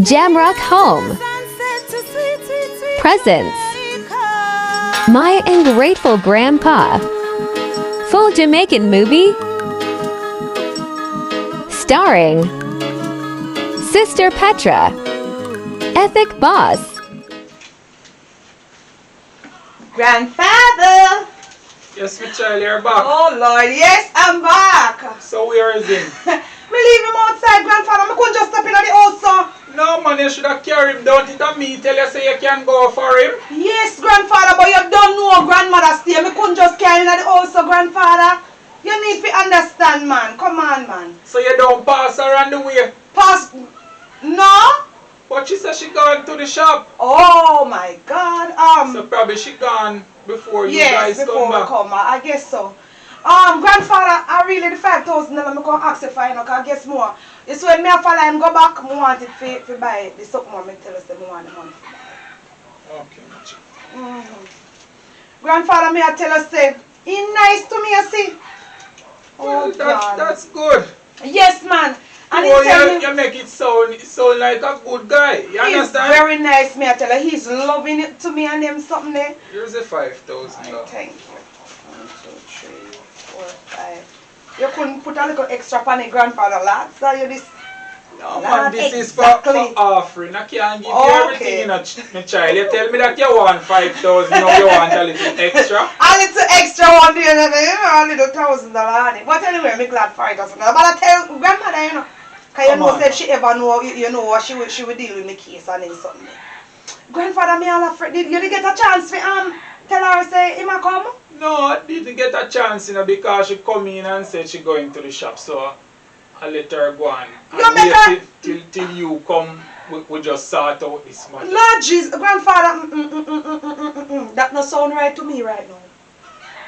Jamrock Home. Presents. My Ungrateful Grandpa. Full Jamaican Movie. Starring Sister Petra. Ethic Boss. Grandfather! Yes, my child, you're back. Oh Lord, yes, I'm back. So where is him? Me leave him outside, grandfather. Me couldn't just step in at the house, sir. No, man, you should have carried him down to me. Tell you say you can go for him. Yes, grandfather, but you don't know grandmother stay. Me couldn't just carry him at the house, so grandfather. You need to understand, man. Come on, man. So you don't pass her on the way. Pass. No? But she said she gone to the shop. Oh my God. So probably she gone before you yes, guys before come back. we come. I guess so. Grandfather, I really the $5,000 I'm gonna ask you for, you know, cause I guess more. It's when me and follow him go back, I want it for buy the something more. Me tell us that I want the money. Okay, my child. Grandfather, me I tell us say he nice to me, you see. Well, Oh God. that's good. Yes, man. And Oh, he tell me you make it sound like a good guy. You he's understand? very nice, me I tell you. He's loving it to me and them something there. Here's a $5,000. Thank you. 1, 2, 3, 4, 5. You couldn't put a little extra on the grandfather, lad. So you this. No, Lad, man, this exactly. is for offering. I can't give you Okay. everything, my child. You tell me that you want 5,000, now you want a little extra. A little extra one day, you know, a little $1,000 on it. But anyway, I'm glad for it. But I tell grandmother, you know, because you know, said she ever know, you know, what she would deal with the case and then something. Grandfather, me all afraid. You did get a chance for tell her say he might come? No, I didn't get a chance, you know, because she come in and said she going to the shop, so I let her go on. And wait till you come, we just sort out this matter. Lord Jesus, grandfather, that no sound right to me right now.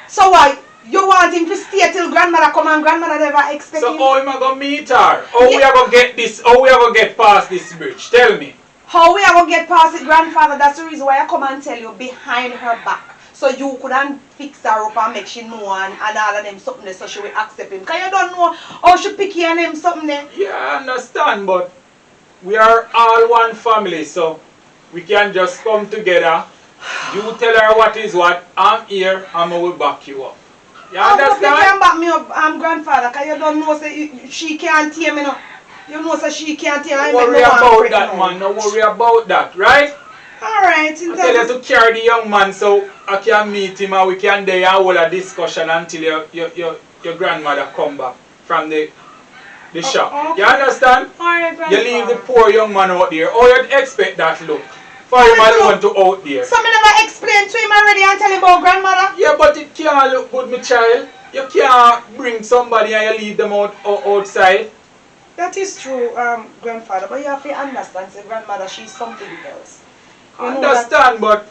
So why? You want him to stay till grandmother come and grandmother never expect So him? how am I going to meet her? How we are going to get this, how we are going to get past this bridge? Tell me. How we are going to get past it, grandfather? That's the reason why I come and tell you behind her back. So you couldn't fix her up and make she know and all of them something there so she will accept him. Because you don't know how she picky and them something there. Yeah, I understand, but we are all one family, so we can just come together. You tell her what is what, I'm here, and I will back you up. You understand? You can back me up, grandfather, because you don't know say she can't hear me now. You know say she can't hear me. Don't worry about that, man. Don't worry about that, right? Alright. I tell you to carry the young man so I can meet him and we can there and hold a discussion until your grandmother come back from the shop. Okay. You understand? Alright, grandfather. You leave the poor young man out there. How you expect that look? For him alone to out there. So me never explained to him already and tell him about grandmother? Yeah, but it can't look good, my child. You can't bring somebody and you leave them outside. That is true, grandfather, but you have to understand, say grandmother, she's something else. I understand, but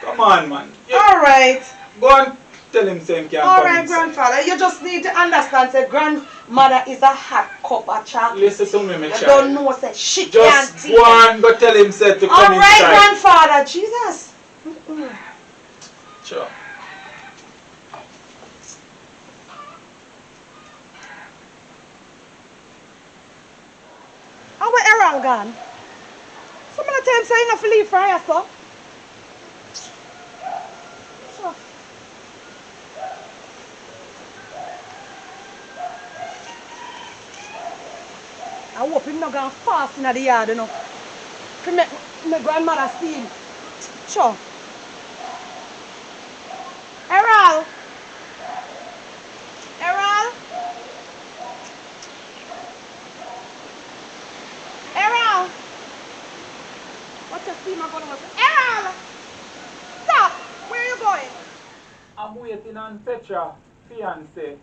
come on, man. Alright. Go and tell him same can't come Alright, inside. grandfather, you just need to understand, say grandmother is a hot cup of chocolate. Listen to me, my You child. don't know, say she Just can't go and go tell him say to come Alright, inside. grandfather, Jesus. Sure. How were Aaron gone? Some of the time say enough to leave for her, so. I hope him not going fast in the yard, you know. To make my grandmother see him. Sure. Errol! Errol! Errol! What's your steamer going on? Errol! Stop! Where are you going? I'm waiting on Petra, fiance,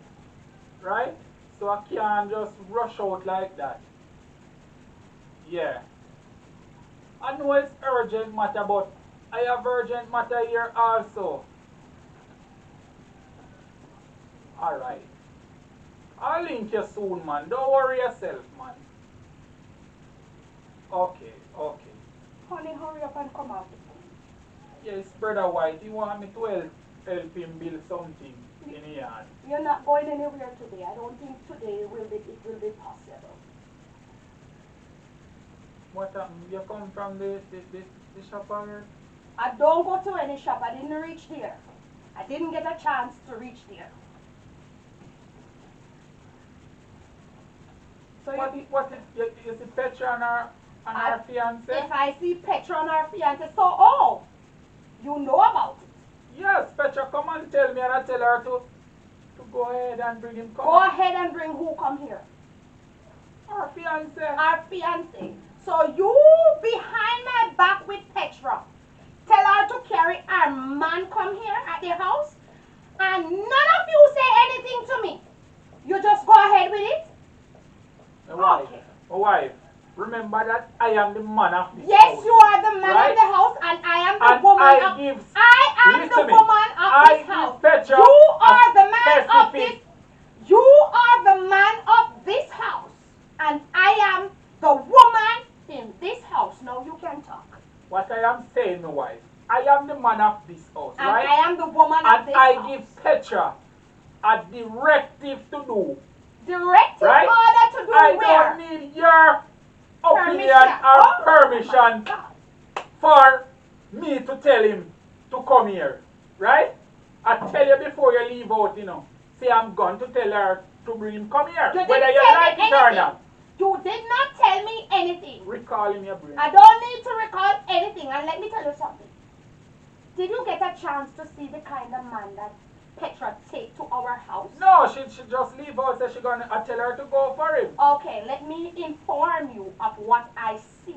right? So I can't just rush out like that. Yeah. I know it's urgent matter, but I have urgent matter here also. Alright. I'll link you soon, man. Don't worry yourself, man. Okay, okay. Honey, hurry up and come out. Yes, Brother White, you want me to help him build something in the yard? You're not going anywhere today. I don't think today it will be possible. What happened? You come from the shop already? I don't go to any shop. I didn't reach there. I didn't get a chance to reach there. So You see Petra and her fiance? if I see Petra and her fiance, so you know about it. Yes, Petra, come and tell me, and I tell her to go ahead and bring him. Go ahead and bring who come here? Her fiance. Our fiance. So you behind my back with Petra. Tell her to carry our man come here at the house, and none of you say anything to me. You just go ahead with it. My wife, remember that I am the man of this house. Yes, you are the man right? of the house, and I am the And woman I of give, I am listen the me, woman of I this house. give Petra You a are the man of this. specific- You are the man of this house, and I am the woman in this house. Now you can talk. What I am saying, my wife, I am the man of this house, And right? I am the woman of And this I house. give Petra a directive to do. Directive Right? order to do I where? don't need your opinion Permission. or Oh, permission my God. for me to tell him to come here, right? I tell you before you leave out, say I'm going to tell her to bring him come here, You whether didn't you tell me like it or anything. not. You did not tell me anything. Recall in your brain. I don't need to recall anything. And let me tell you something. Did you get a chance to see the kind of man that Petra take to our house? No, she just leave out, so I tell her to go for him. Okay, let me inform you of what I see.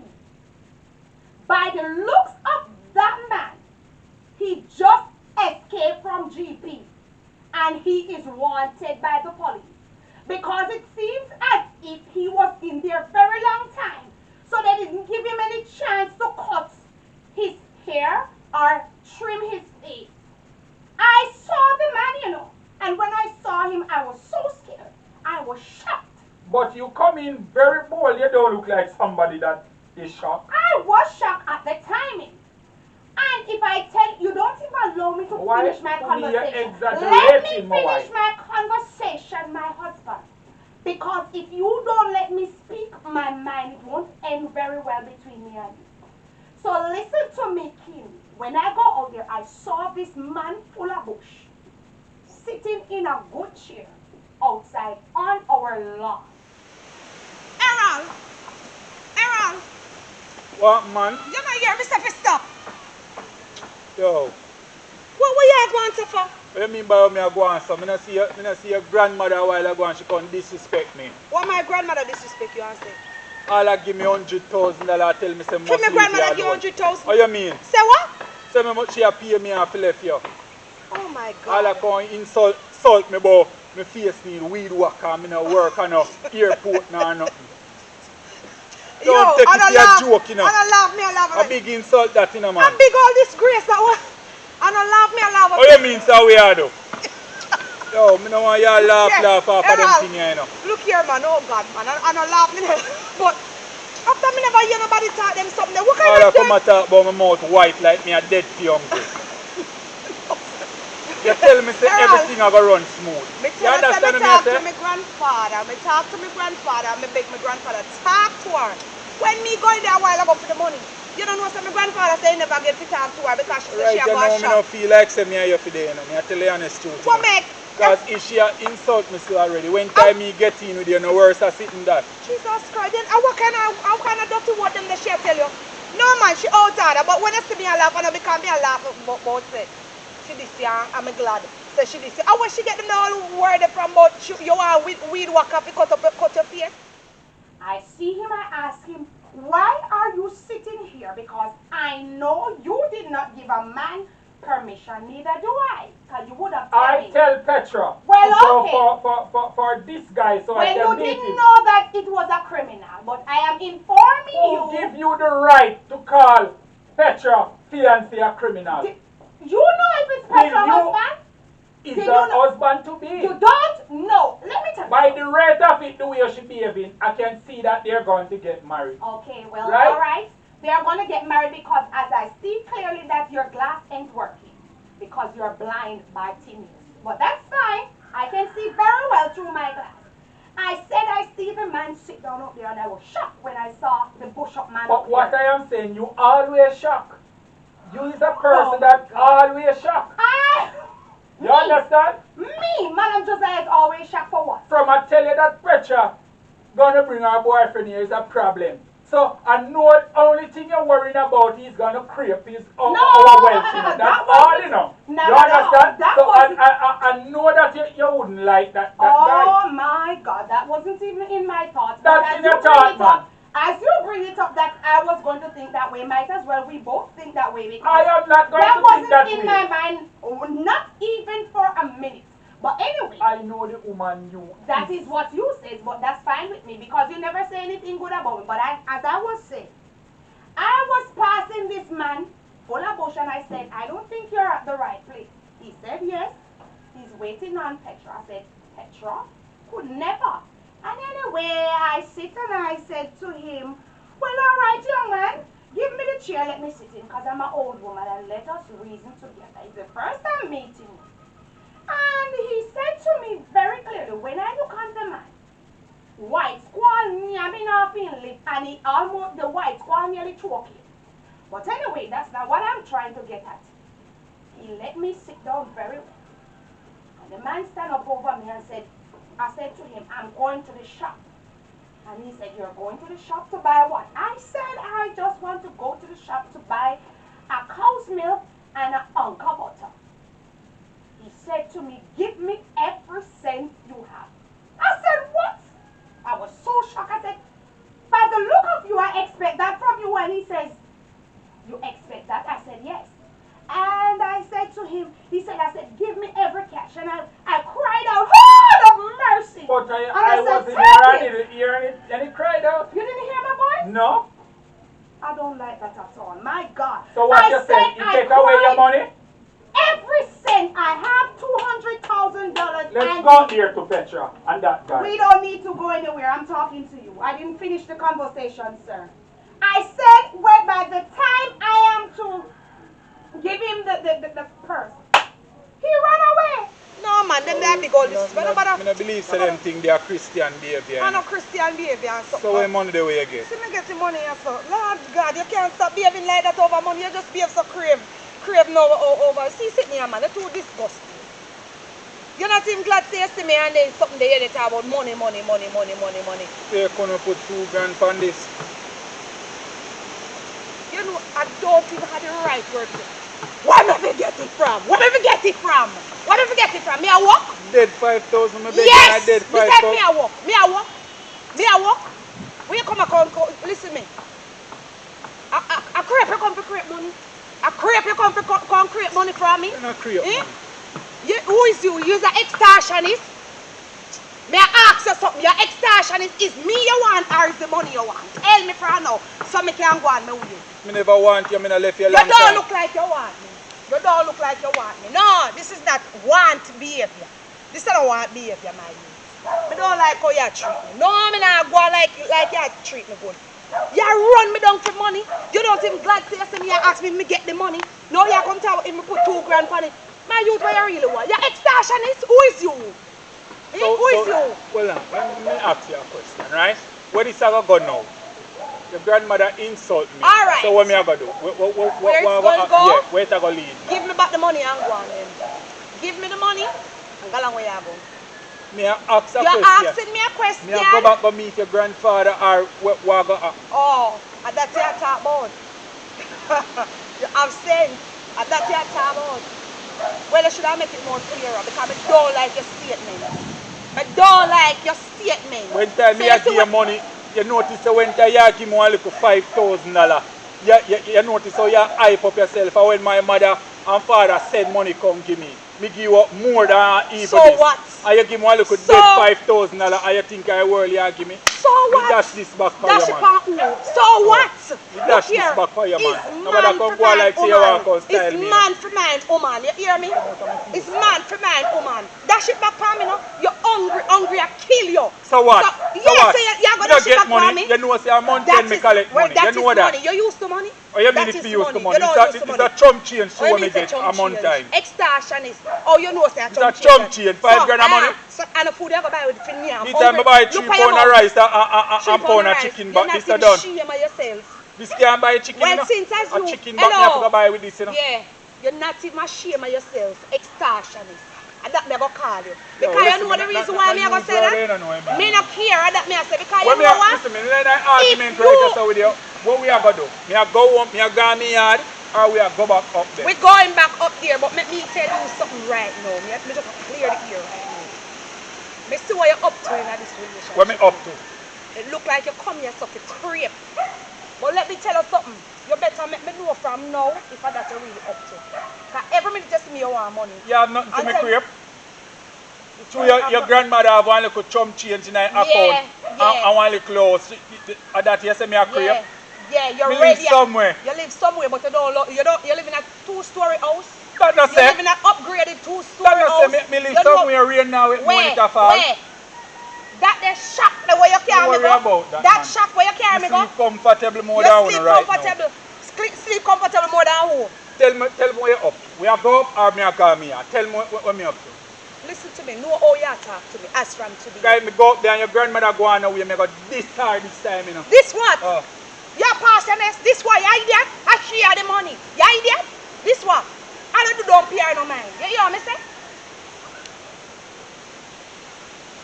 By the looks of that man, he just escaped from GP, and he is wanted by the police. Because it seems as if he was in there very long time, so they didn't give him any chance to cut his hair or trim his face. I saw the man, and when I saw him, I was so scared. I was shocked. But you come in very bold. You don't look like somebody that is shocked. I was shocked at the timing. And if I tell you, don't even allow me to finish my conversation. Let me finish my conversation, my husband. Because if you don't let me speak my mind, it won't end very well between me and you. So listen to me, Kim. When I go out there, I saw this man full of bush, sitting in a good chair outside on our lawn. Errol! Errol! What, man? You know, hear me say fi stop. Yo. What were you going to for? What do you mean by how me a go on, so? I see your grandmother a while ago and she come disrespect me. What my grandmother disrespect you and say? All I give me $100,000, tell me say Give me grandmother give 100,000. What you mean? Say what? Say me much she a pay me and left you. Oh my All I God. come insult me about my face need weed work and me no work and no airport nor nothing. Don't take it as a joke, I don't laugh, me I laugh. A big insult that, man. I'm big all disgrace that one. I don't laugh, me I laugh. What you mean, so we are do? Yo, me no want y'all laugh off of them thing, Look here, man. Oh God, man. I don't laugh, me. But after me never hear nobody talk them something. What kind All I of come and talk about my mouth white like me a dead hungry. You tell me say everything a go run smooth. Me You tell her, understand me me talk say? to my grandfather. Me talk to my grandfather. Me beg my grandfather talk to her. When me go in there a while ago for the money, you don't know, so my grandfather say he never get to talk to her because she say Right, she a you go know, me no shop. feel like say me here today, Me I tell you the honest truth. What make? Because if she a insult me so already, when time me get in with you, no worse a sitting that. Jesus Christ, then what kind of dirty word them that she tell you? No man, she out order, but when you see me a laugh, I know because me a laugh about say, she this year, I'm glad. Say she this year. How when she get them the whole word from about you are weed walk up because of cut your face? I see him, I ask him, why are you sitting here? Because I know you did not give a man permission, neither do I. Because you would have told I me. tell Petra Well, to go okay. for this guy so I Well, can you meet didn't him. know that it was a criminal, but I am informing Who you. give you the right to call Petra fiancé a criminal? You know if it's Petra's you- husband? Is Did her you know- husband to be? You don't know. Let me tell you. By the rate of it, the way she behaving, I can see that they're going to get married. Okay, well, Right? all right. They are going to get married because as I see clearly that your glass ain't working because you're blind by Bartimaeus. But that's fine. I can see very well through my glass. I said I see the man sit down up there and I was shocked when I saw the bush up man But up what there. I am saying, you always shock. You is a person Oh, that God. always shock. You Me, understand? me, Madam Josiah is always shocked for what? From I tell you that Petra gonna bring her boyfriend here is a problem. So I know the only thing you're worrying about is gonna creep his our wealth. You know. That's all you know. No, You understand? that So wasn't. I know that you wouldn't like that guy. Oh my God, that wasn't even in my thoughts. That's But in your thought, man. as you bring it up, that I was going to think that way. Might as well we both think that way because I am not going that to think that wasn't in way. my mind, not even for a minute. But anyway, I know the woman you. that is what you said, but that's fine with me because you never say anything good about me. But as I was saying, I was passing this man full of bush and I said, I don't think you're at the right place. He said yes. He's waiting on Petra. I said, Petra? Could never. And anyway, I sit and I said to him, well, all right, young man, give me the chair, let me sit in because I'm an old woman and let us reason together. It's the first time meeting you. And he said to me very clearly, when I look on the man, white squall nabbing off in lip, and the white squall nearly choking. But anyway, that's not what I'm trying to get at. He let me sit down very well. And the man stand up over me and said, I said to him, I'm going to the shop. And he said, you're going to the shop to buy what? I said, I just want to go to the shop to buy a cow's milk and an Uncle butter. He said to me, give me every cent you have. I said, what? I was so shocked. I said, by the look of you, I expect that from you. And he says, you expect that? I said, yes. And I said to him, I said, give me every cash. And I cried out, Lord of mercy. But I I said, wasn't take here, I it. didn't hear it, and he cried out. You didn't hear my voice? No. I don't like that at all. My God. So what I you said, saying? You I take away your cried. money? Every cent. I have $200,000. Let's go here to Petra and that guy. We don't need to go anywhere. I'm talking to you. I didn't finish the conversation, sir. I said, well, by the time I am to give him the purse, he ran away. No man, them they are big old this. I don't believe so them think they are Christian behavior. I know Christian behavior and stuff. So when money the way you get? See me get the money and so. Lord God, you can't stop behaving like that over money. You just behave so crave now over. See, sitting here, man, that's too disgusting. You're not even glad to see me and there's something there that talk about money. So you couldn't put $2,000 on this? You know, I don't even have the right word to it. Where did we get it from? Where did we get it from? Where did we get it from? Me a walk? Dead 5,000, my baby. Yes! Dead Me said 5,000. me a walk. Me a walk. Me a walk. When you come listen me. A crepe you come for create money. A crepe you come for create money from me. You're not create Eh? money. Who is you? You're an extortionist? May I ask you something? Your extortionist is me you want or is the money you want? Tell me for now so me can go on my way. Me never want you, me not left you You long don't time. look like you want me. You don't look like you want me. No, this is not want behavior. This is not want behavior, my youth. I don't like how you treat me. No, I'm not go like you treat me good. You run me down for money. You don't even glad to say me you ask me get the money. No, you come tell me put $2,000 on it. My youth, what you really want? You're extortionist? Who is you? Who is you? Well, let me ask you a question, right? Where this I go now? Your grandmother insult me. All right. So what me I go do? Where it's gonna go? Yeah, where it I go lead? Give me back the money and go on then. Give me the money and go along where you go. Me I ask a You're question. asking me a question. Me I go back go meet your grandfather or what go Oh, and that's your talk about. You have sense. And that's your talk about. Well, I should have make it more clearer because I don't like your statement. I don't like your statement. When time me I give you money, you notice that when time you give me one little $5,000, you notice how you hype up yourself. And when my mother and father send money come give me give you up more than even So this. what? And you give me one little So- dead $5,000 and you think I world you give me. So what? Dash this back for Dash you, it man. back who? So what? You dash this back for you, man. Nobody come go like say you walk out style It's me. man for man, woman. You hear me? It's man for man, woman. Dash it back for me, no? hungry, I kill you. So what? So what? So you're going to ship get money. me? You know, say a month when me collect money. You know that. Money. You used to money. Oh, you mean if you use the money? It's a chump change so when me get a month time. Extortionist. Oh, you know, say a chump change. It's a chump change. 5 grand of money. So, and the food you go buy with for me. This time I buy 3 pound of rice and pound of chicken, but this is done. This can't buy chicken, well, you know? Since as you, a chicken, but me have to buy with this, you know? Yeah, you're not even ashamed of yourself, extortionist. And that me go call you. Yo, Because listen, you know the reason why me go say that? Me not care that me I say because when you know what? Listen, me let that argument right just with you. What we are going to do? Me a go home, me a go in the yard, or we are go back up there? We're going back up there, but let me tell you something right now. Me just clear the ear right now. Me see what you're up to in this relationship. What me up to? It look like you come here suck a crepe. But let me tell you something. You better make me know from now if that's really up to. Because every minute just me you want money. You have nothing to me crepe? So your grandmother have one little chump change in her account and one little clothes. That you say me a crepe? Yeah, you're me ready. Live somewhere. You live somewhere, but you live in a 2-story house. That not say. You live in an upgraded 2-story house. That not say me live somewhere rain now with money to fall. That the shock the way you carry me go. That shock where you carry me go. Sleep comfortable more than who right now. Sleep comfortable more than who. Tell me where you up. We are go up or me a call me here. Tell me what me up to. Listen to me. Know how you talk to me as from today. Guy, me go up there and your grandmother go on away. Me go this hard this time, you know. This what? You're passionate. This what? You idiot? I share the money. You idiot? This what? I don't pay no mind. You hear me say?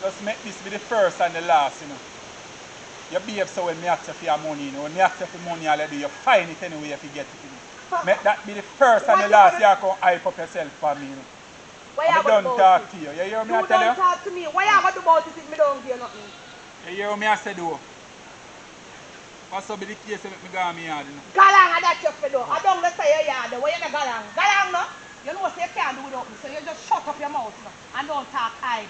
Just make this be the first and the last, you know. You behave so when me ask you for your money, you know. When me ask you for money already, you find it anyway if you get it, you know. Make that be the first and the last. You can hype up yourself for me, you know. I don't talk to you. You hear me I tell you? You don't talk to me. Why you going to do about it if me don't hear nothing? You hear me I say do? What's up with the case that make me go on my yard, you know? Galang I that you for do. I don't let say your yard. Why you not galang? Galang no? You know say you can't do without me. So you just shut up your mouth no? And don't talk hype.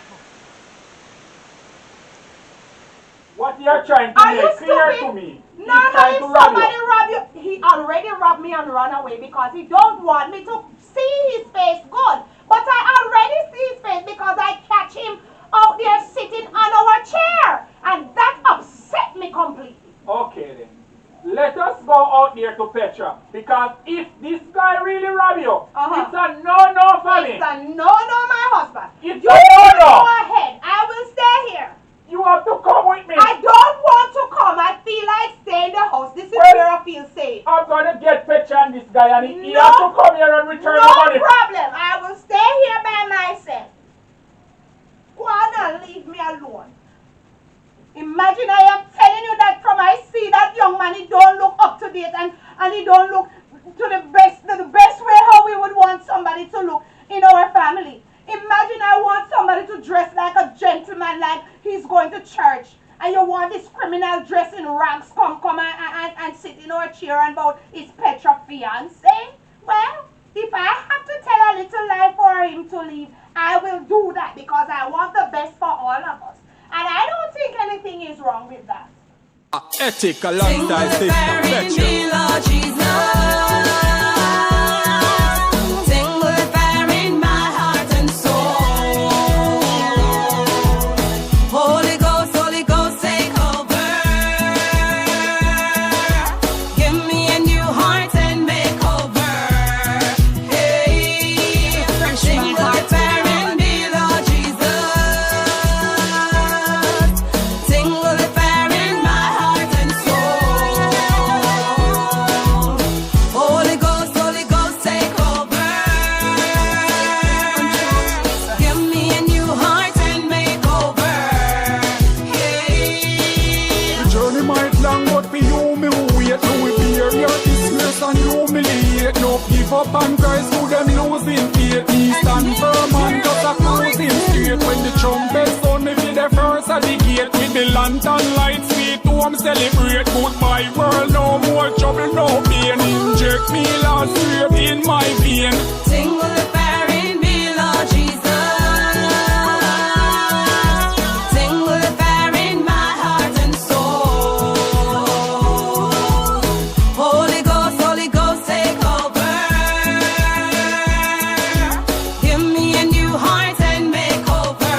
What you are trying to make clear to me? No, if somebody rob you, he already robbed me and run away because he don't want me to see his face good. But I already see his face because I catch him out there sitting on our chair. And that upset me completely. Okay then. Let us go out there to PETRA. Because if this guy really rob you, it's a no-no for me. It's a no-no, my husband. It's a no-no. Go ahead. I will stay here. You have to come with me. I don't want to come. I feel like staying in the house. This is where I feel safe. I'm going to get PETRA and this guy and he has to come here and return the money. No problem. I will stay here by myself. Go on and leave me alone. Imagine I am telling you that from I see that young man, he don't look up to date and he don't look to the best way how we would want somebody to look in our family. Imagine I want somebody to dress like a gentleman, like he's going to church, and you want this criminal dress in rags come and sit in our chair and about his PETRA fiancé? Well, if I have to tell a little lie for him to leave, I will do that because I want the best for all of us. And I don't think anything is wrong with that. Ethic alongside this PETRA. Up and Christ to them losing faith. Me stand firm and just a closing straight. When the trumpet sound, me feel the first at the gate. With the lantern lights, sweet home celebrate. Goodbye world, no more trouble, no pain. Inject me last straight in my vein. Sing with the fire in me, Lord Jesus. Sing with the fire in my heart and soul. Holy Ghost, take over. Give me a new heart and make over.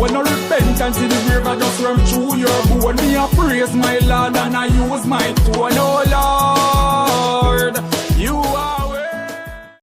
alone. No repentance in the grave, I just run through your bone. Me a praise my Lord and I use my tone. Oh Lord.